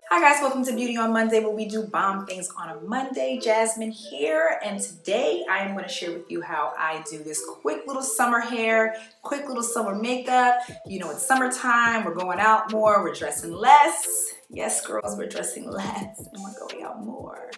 Hi guys, welcome to Beauty on Monday, where we do bomb things on a Monday. Jasmine here, and today I am going to share with you how I do this quick little summer hair, quick little summer makeup. You know, it's summertime, we're going out more, we're dressing less. Yes, girls, we're dressing less and we're going out more.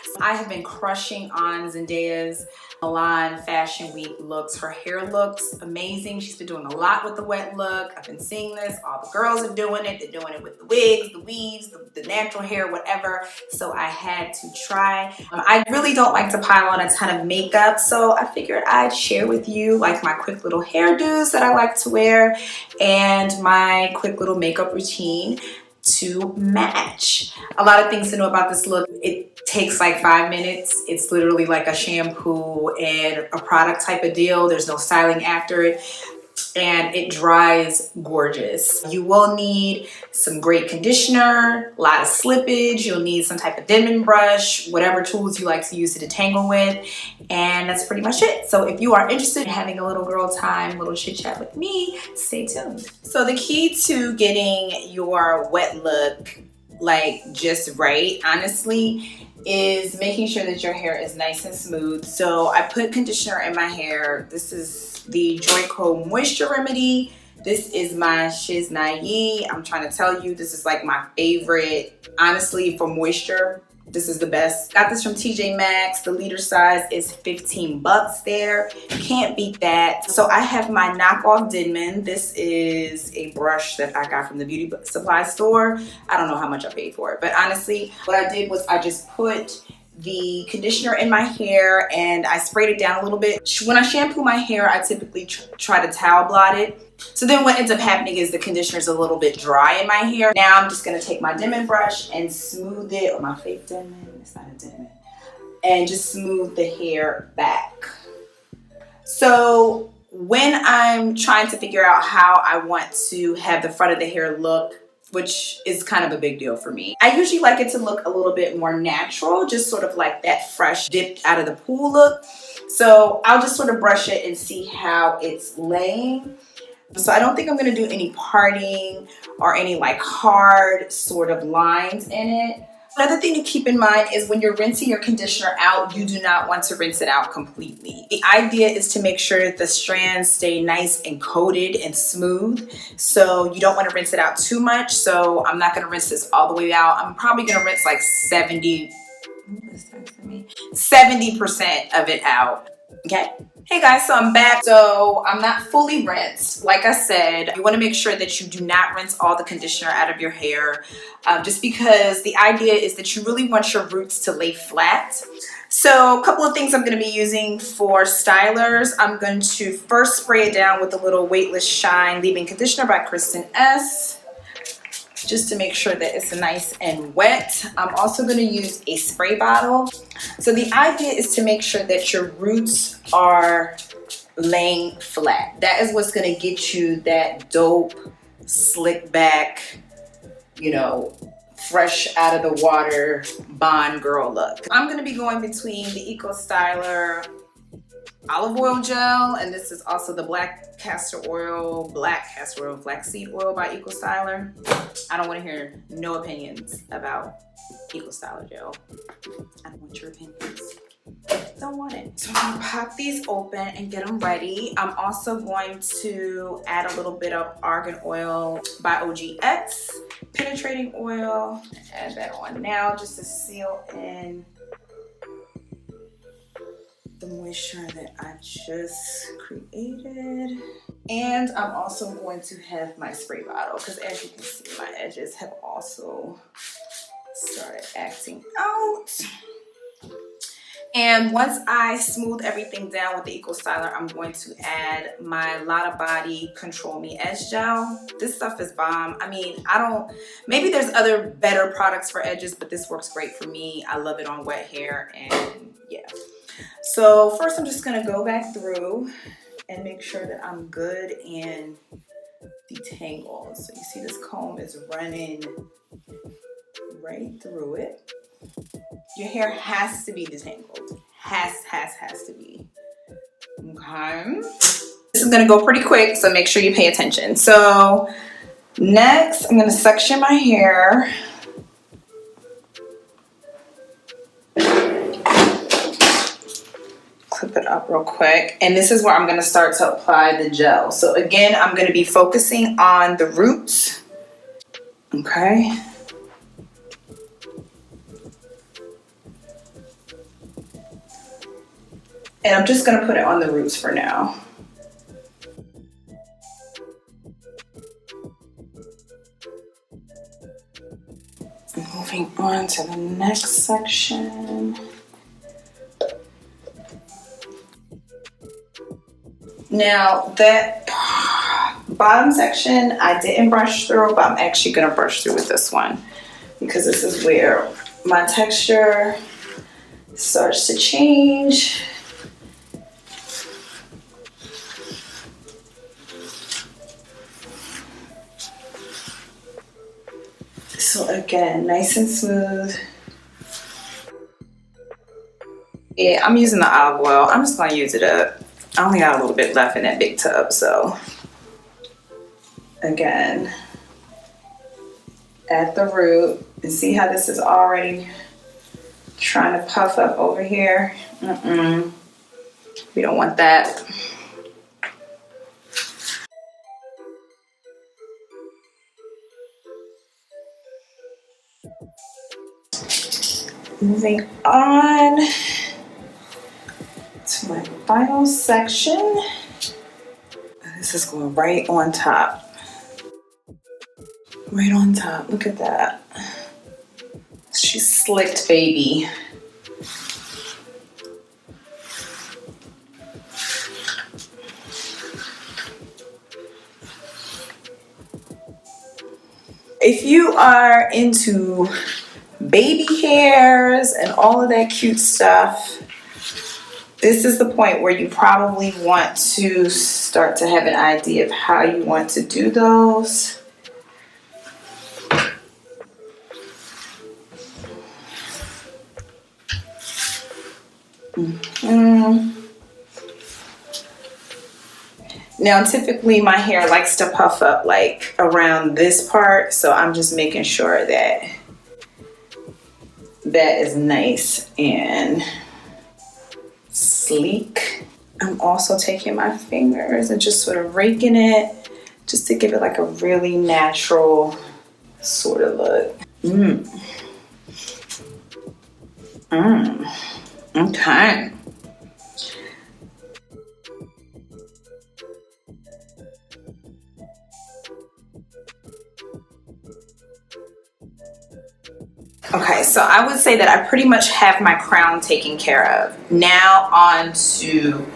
So I have been crushing on Zendaya's Milan Fashion Week looks. Her hair looks amazing. She's been doing a lot with the wet look. I've been seeing this. All the girls are doing it. They're doing it with the wigs, the weaves, the natural hair, whatever. So I had to try. I really don't like to pile on a ton of makeup, so I figured I'd share with you like my quick little hairdos that I like to wear and my quick little makeup routine to match. A lot of things to know about this look. It takes like 5 minutes. It's literally like a shampoo and a product type of deal. There's no styling after it, and it dries gorgeous. You will need some great conditioner, a lot of slippage. You'll need some type of dimming brush, whatever tools you like to use to detangle with, and that's pretty much it. So if you are interested in having a little girl time, little chit chat with me, stay tuned. So the key to getting your wet look like just right, honestly, is making sure that your hair is nice and smooth. So I put conditioner in my hair. This is the Joico Moisture Remedy. This is my Shiznai. I'm trying to tell you, this is like my favorite, honestly, for moisture. This is the best. Got this from TJ Maxx. The liter size is 15 bucks there. Can't beat that. So I have my knockoff Denman. This is a brush that I got from the beauty supply store. I don't know how much I paid for it, but honestly, what I did was I just put the conditioner in my hair and I sprayed it down a little bit. When I shampoo my hair, I typically try to towel blot it. So then what ends up happening is the conditioner is a little bit dry in my hair. Now I'm just gonna take my Denman brush and smooth it, or my fake Denman, it's not a Denman, and just smooth the hair back. So when I'm trying to figure out how I want to have the front of the hair look, which is kind of a big deal for me, I usually like it to look a little bit more natural, just sort of like that fresh dipped out of the pool look. So I'll just sort of brush it and see how it's laying. So I don't think I'm going to do any parting or any like hard sort of lines in it. Another thing to keep in mind is when you're rinsing your conditioner out, you do not want to rinse it out completely. The idea is to make sure that the strands stay nice and coated and smooth. So you don't want to rinse it out too much. So I'm not going to rinse this all the way out. I'm probably going to rinse like 70% of it out. Okay. Hey guys, so I'm back. So I'm not fully rinsed. Like I said, you want to make sure that you do not rinse all the conditioner out of your hair, just because the idea is that you really want your roots to lay flat. So a couple of things I'm going to be using for stylers. I'm going to first spray it down with a little Weightless Shine Leave-In Conditioner by Kristen S, just to make sure that it's nice and wet. I'm also going to use a spray bottle. So the idea is to make sure that your roots are laying flat. That is what's going to get you that dope, slick back, you know, fresh out of the water Bond girl look. I'm going to be going between the Eco Styler olive oil gel, and this is also the black castor oil, flaxseed oil by Eco Styler. I don't want to hear no opinions about Eco Styler gel. I don't want your opinions. Don't want it. So I'm gonna pop these open and get them ready. I'm also going to add a little bit of argan oil by OGX, penetrating oil. Add that on now just to seal in the moisture that I just created. And I'm also going to have my spray bottle, because as you can see, my edges have also started acting out. And once I smooth everything down with the Eco Styler, I'm going to add my Lottabody Control Me Edge Gel. This stuff is bomb. I mean, maybe there's other better products for edges, but this works great for me. I love it on wet hair, and yeah. So first I'm just gonna go back through and make sure that I'm good and detangled. So you see this comb is running right through it. Your hair has to be detangled. Has to be. Okay. This is gonna go pretty quick, so make sure you pay attention. So next, I'm gonna section my hair clip it up real quick. And this is where I'm going to start to apply the gel. So again, I'm going to be focusing on the roots. Okay. And I'm just going to put it on the roots for now. Moving on to the next section. Now that bottom section I didn't brush through, but I'm actually going to brush through with this one because this is where my texture starts to change. So again, nice and smooth. Yeah, I'm using the olive oil. I'm just going to use it up. I only got a little bit left in that big tub, so again, at the root, and see how this is already trying to puff up over here. We don't want that. Moving on to my final section. This is going right on top. Right on top. Look at that. She's slicked, baby. If you are into baby hairs and all of that cute stuff, this is the point where you probably want to start to have an idea of how you want to do those. Now, typically my hair likes to puff up like around this part, so I'm just making sure that that is nice and sleek. I'm also taking my fingers and just sort of raking it just to give it like a really natural sort of look. Okay. Okay, so I would say that I pretty much have my crown taken care of. Now on to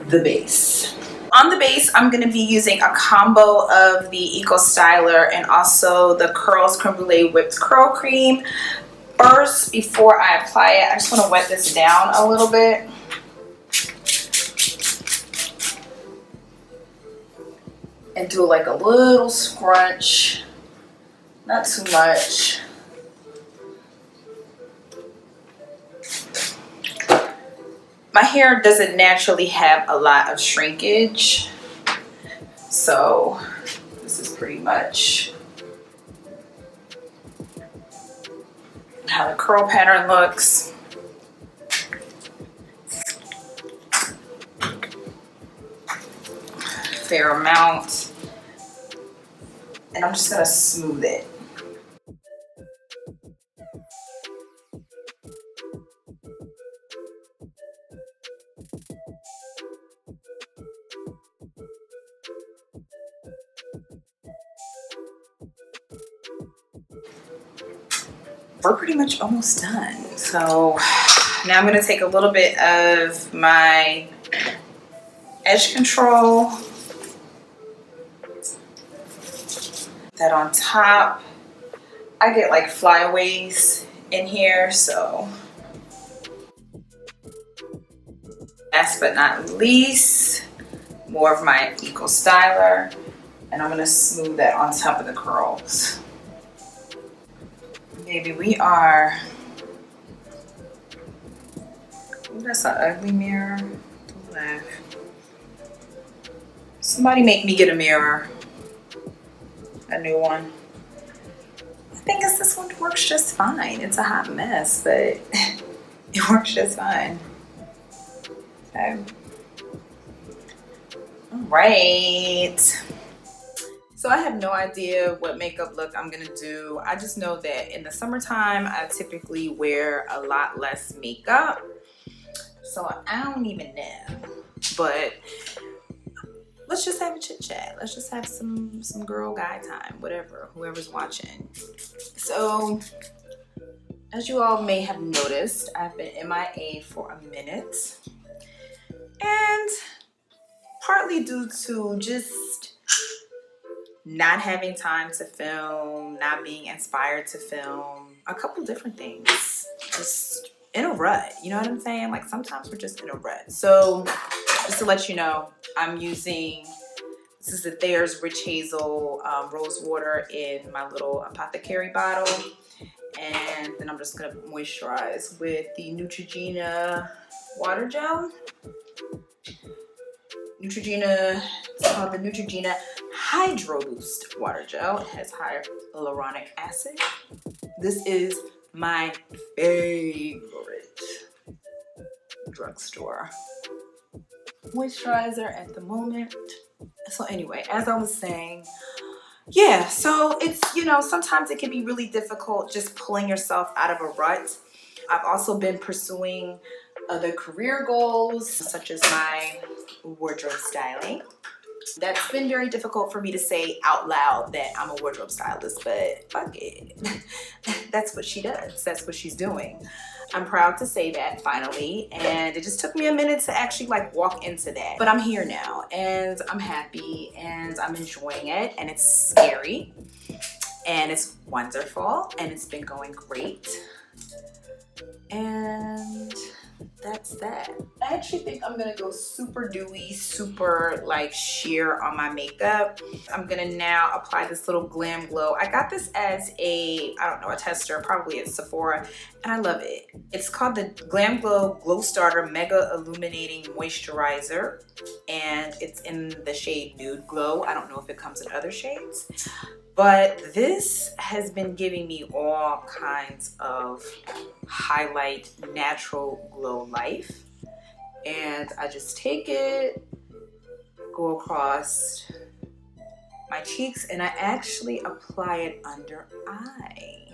the base. On the base, I'm going to be using a combo of the Eco Styler and also the Curls Creme Brulee Whipped Curl Cream. First, before I apply it, I just want to wet this down a little bit. And do like a little scrunch, not too much. My hair doesn't naturally have a lot of shrinkage, so this is pretty much how the curl pattern looks. Fair amount. And I'm just gonna smooth it. We're pretty much almost done. So now I'm going to take a little bit of my edge control, that on top. I get like flyaways in here, so last but not least, more of my Eco Styler, and I'm going to smooth that on top of the curls. Baby, we are, ooh, that's an ugly mirror. Don't laugh. Somebody make me get a mirror. A new one. I think this one works just fine. It's a hot mess, but it works just fine. Okay. All right. So I have no idea what makeup look I'm gonna do. I just know that in the summertime, I typically wear a lot less makeup. So I don't even know. But let's just have a chit chat. Let's just have some girl guy time, whatever, whoever's watching. So as you all may have noticed, I've been MIA for a minute. And partly due to just not having time to film, not being inspired to film, a couple different things. Just in a rut, you know what I'm saying? Like sometimes we're just in a rut. So just to let you know, I'm using, this is the Thayer's Rich Hazel Rose Water in my little apothecary bottle. And then I'm just gonna moisturize with the Neutrogena water gel. Neutrogena, it's called the Neutrogena Hydro Boost Water Gel. It has hyaluronic acid. This is my favorite drugstore moisturizer at the moment. So anyway, as I was saying, yeah, so it's, you know, sometimes it can be really difficult just pulling yourself out of a rut. I've also been pursuing other career goals, such as my wardrobe styling. That's been very difficult for me to say out loud that I'm a wardrobe stylist, but fuck it. That's what she does. That's what she's doing. I'm proud to say that finally, and it just took me a minute to actually like walk into that. But I'm here now, and I'm happy, and I'm enjoying it, and it's scary, and it's wonderful, and it's been going great. And that's that. I actually think I'm gonna go super dewy, super like sheer on my makeup. I'm gonna now apply this little Glam Glow. I got this as a, I don't know, a tester, probably at Sephora, and I love it. It's called the Glam Glow Glow Starter Mega Illuminating Moisturizer, and it's in the shade Nude Glow. I don't know if it comes in other shades, but this has been giving me all kinds of highlight natural glow life. And I just take it, go across my cheeks, and I actually apply it under eye,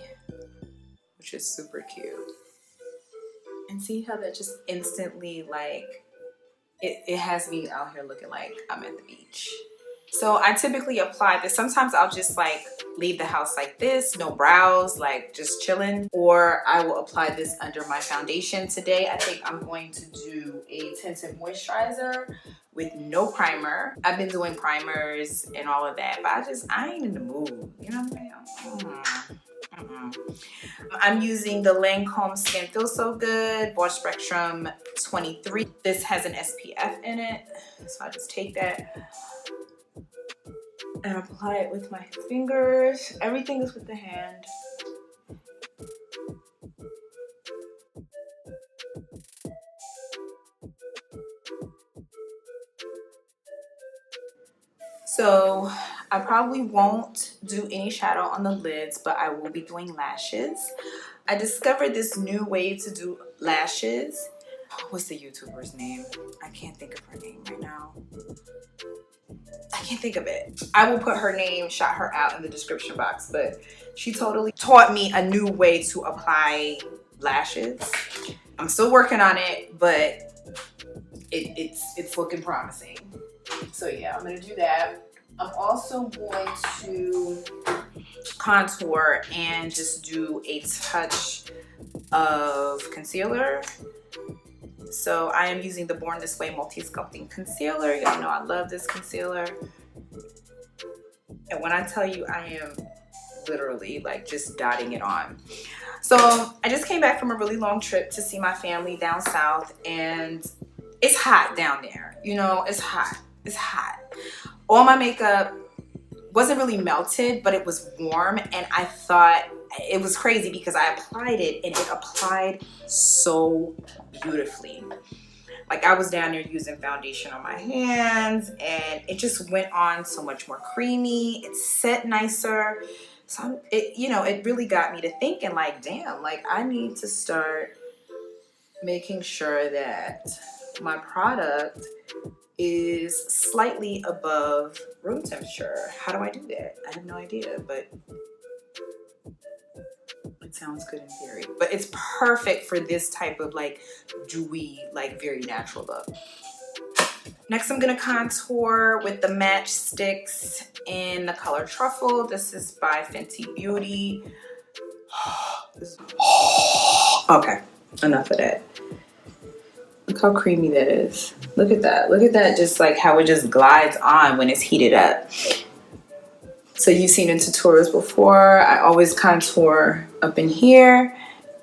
which is super cute. And see how that just instantly, like, it has me out here looking like I'm at the beach. So I typically apply this. Sometimes I'll just like leave the house like this, no brows, like just chilling. Or I will apply this under my foundation. Today, I think I'm going to do a tinted moisturizer with no primer. I've been doing primers and all of that, but I ain't in the mood. You know what I'm saying? I'm using the Lancome Skin Feels So Good Broad Spectrum 23. This has an SPF in it. So I just take that and apply it with my fingers. Everything is with the hand. So I probably won't do any shadow on the lids, but I will be doing lashes. I discovered this new way to do lashes. What's the YouTuber's name? I can't think of her name right now. I can't think of it. I will put her name, shout her out in the description box, but she totally taught me a new way to apply lashes. I'm still working on it, but it's looking promising. So yeah, I'm gonna do that. I'm also going to contour and just do a touch of concealer. So I am using the Born This Way Multi-Sculpting Concealer. Y'all know I love this concealer. And when I tell you, I am literally like just dotting it on. So I just came back from a really long trip to see my family down south, and it's hot down there. You know, it's hot. It's hot. All my makeup wasn't really melted, but it was warm, and I thought it was crazy because I applied it and it applied so beautifully. Like I was down there using foundation on my hands, and it just went on so much more creamy. It set nicer. So it, you know, it really got me to thinking like, damn, like I need to start making sure that my product is slightly above room temperature. How do I do that? I have no idea, but it sounds good in theory. But it's perfect for this type of like dewy, like very natural look. Next, I'm gonna contour with the Matchstix in the color Truffle. This is by Fenty Beauty. Okay, enough of that. Look how creamy that is. Look at that. Look at that, just like how it just glides on when it's heated up. So you've seen in tutorials before, I always contour up in here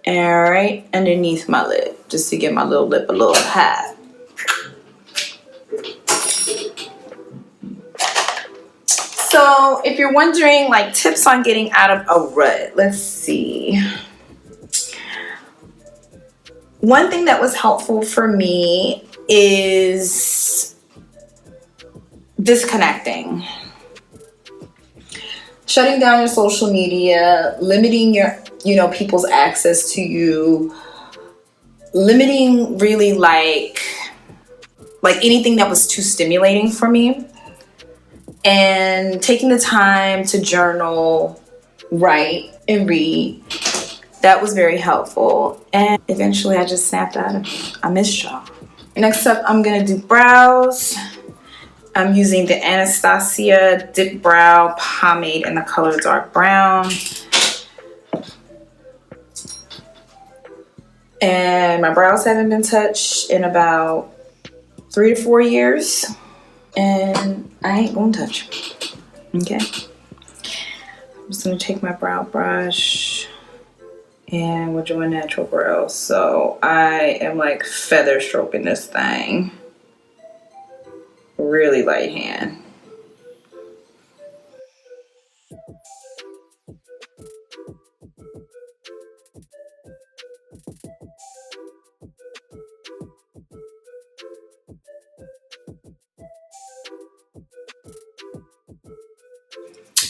and right underneath my lip, just to get my little lip a little high. So if you're wondering, like, tips on getting out of a rut, let's see. One thing that was helpful for me is disconnecting. Shutting down your social media, limiting your, people's access to you, limiting really like anything that was too stimulating for me, and taking the time to journal, write, and read. That was very helpful. And eventually I just snapped out of it. I missed y'all. Next up, I'm gonna do brows. I'm using the Anastasia Dip Brow Pomade in the color dark brown. And my brows haven't been touched in about 3 to 4 years. And I ain't gonna touch them. Okay? I'm just gonna take my brow brush and we're doing natural brows. So I am like feather stroking this thing. Really light hand.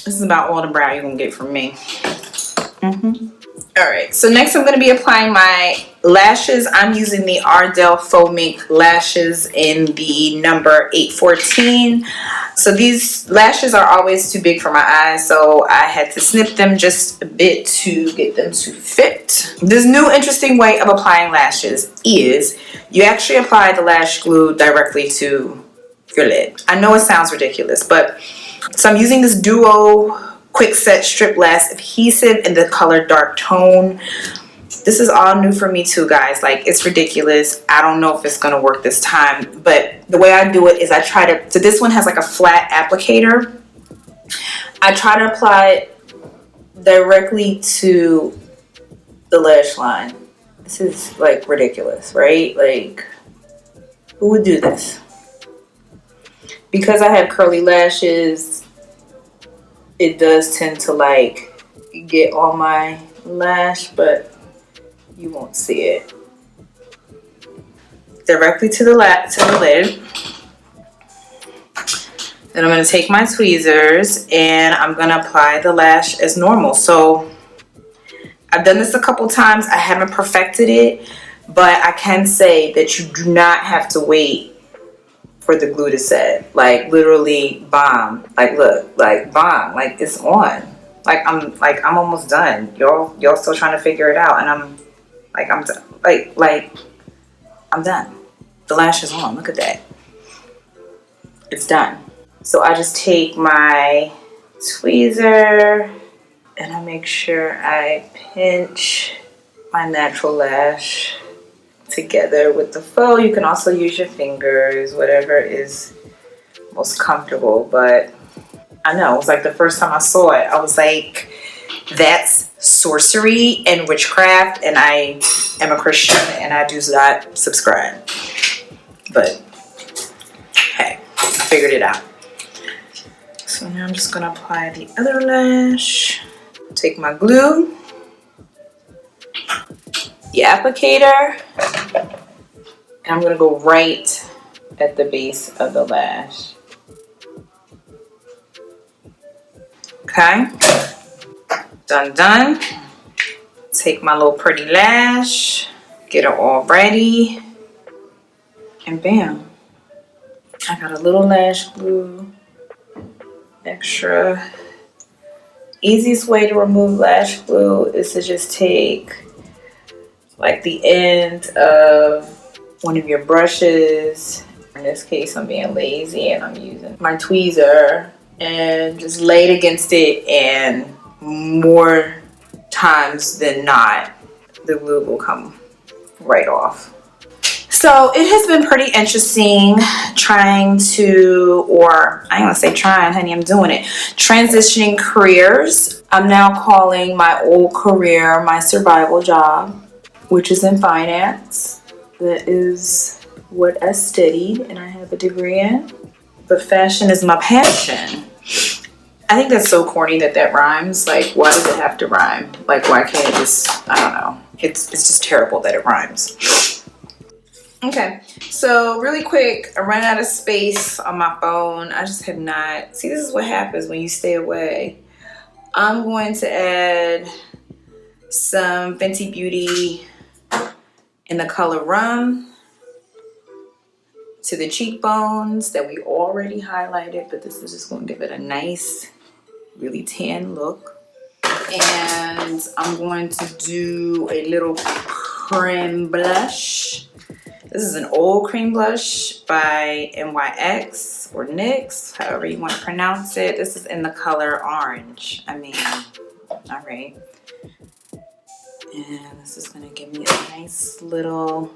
This is about all the brow you're gonna get from me. All right, so next I'm going to be applying my lashes. I'm using the Ardel Faux Mink lashes in the number 814. So these lashes are always too big for my eyes, so I had to snip them just a bit to get them to fit. This new interesting way of applying lashes is you actually apply the lash glue directly to your lid. I know it sounds ridiculous, but so I'm using this Duo Quick Set Strip Lash Adhesive in the color Dark Tone. This is all new for me too, guys. Like, it's ridiculous. I don't know if it's gonna work this time, but the way I do it is I try to, so this one has like a flat applicator. I try to apply it directly to the lash line. This is like ridiculous, right? Like, who would do this? Because I have curly lashes, it does tend to like get on my lash, but you won't see it. Directly to the lid. Then I'm going to take my tweezers and I'm going to apply the lash as normal. So I've done this a couple times. I haven't perfected it, but I can say that you do not have to wait for the glue to set. Like, literally bomb. Like, look, like bomb. Like, it's on. Like, I'm almost done. Y'all still trying to figure it out, and I'm I'm done. The lash is on. Look at that. It's done. So I just take my tweezer and I make sure I pinch my natural lash together with the faux. You can also use your fingers, whatever is most comfortable. But I know, it was like the first time I saw it, I was like, that's sorcery and witchcraft, and I am a Christian and I do not subscribe. But hey, I figured it out. So now I'm just gonna apply the other lash. Take my glue, the applicator, and I'm gonna go right at the base of the lash. Okay, done. Take my little pretty lash Get it all ready. And bam. I got a little lash glue. Extra. Easiest way to remove lash glue is to just take like the end of one of your brushes. In this case, I'm being lazy and I'm using my tweezer and just lay it against it, and more times than not, the glue will come right off. So it has been pretty interesting trying to, or I ain't gonna say trying, honey, I'm doing it, transitioning careers. I'm now calling my old career my survival job, which is in finance. That is what I studied and I have a degree in. But fashion is my passion. I think that's so corny that that rhymes. Like, why does it have to rhyme? Like, why can't it just, I don't know. It's just terrible that it rhymes. Okay, so really quick, I ran out of space on my phone. I just have not, see, this is what happens when you stay away. I'm going to add some Fenty Beauty in the color Rum to the cheekbones that we already highlighted, but this is just going to give it a nice, really tan look. And I'm going to do a little cream blush. This is an old cream blush by NYX or NYX, however you want to pronounce it. This is in the color orange. I mean, all right. And this is going to give me a nice little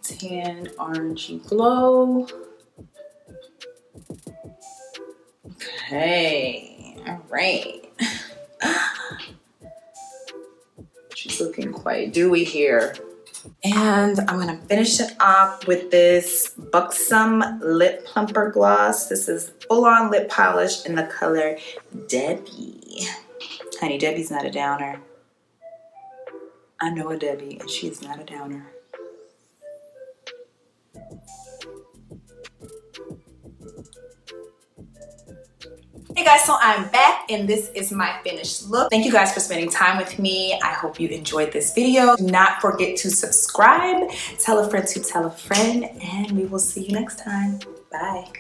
tan orangey glow. Okay, all right. She's looking quite dewy here. And I'm gonna finish it off with this Buxom Lip Plumper Gloss. This is full-on lip polish in the color Debbie. Honey, Debbie's not a downer. I know a Debbie, and she's not a downer. Hey guys, so I'm back and this is my finished look. Thank you guys for spending time with me. I hope you enjoyed this video. Do not forget to subscribe, tell a friend to tell a friend, and we will see you next time. Bye.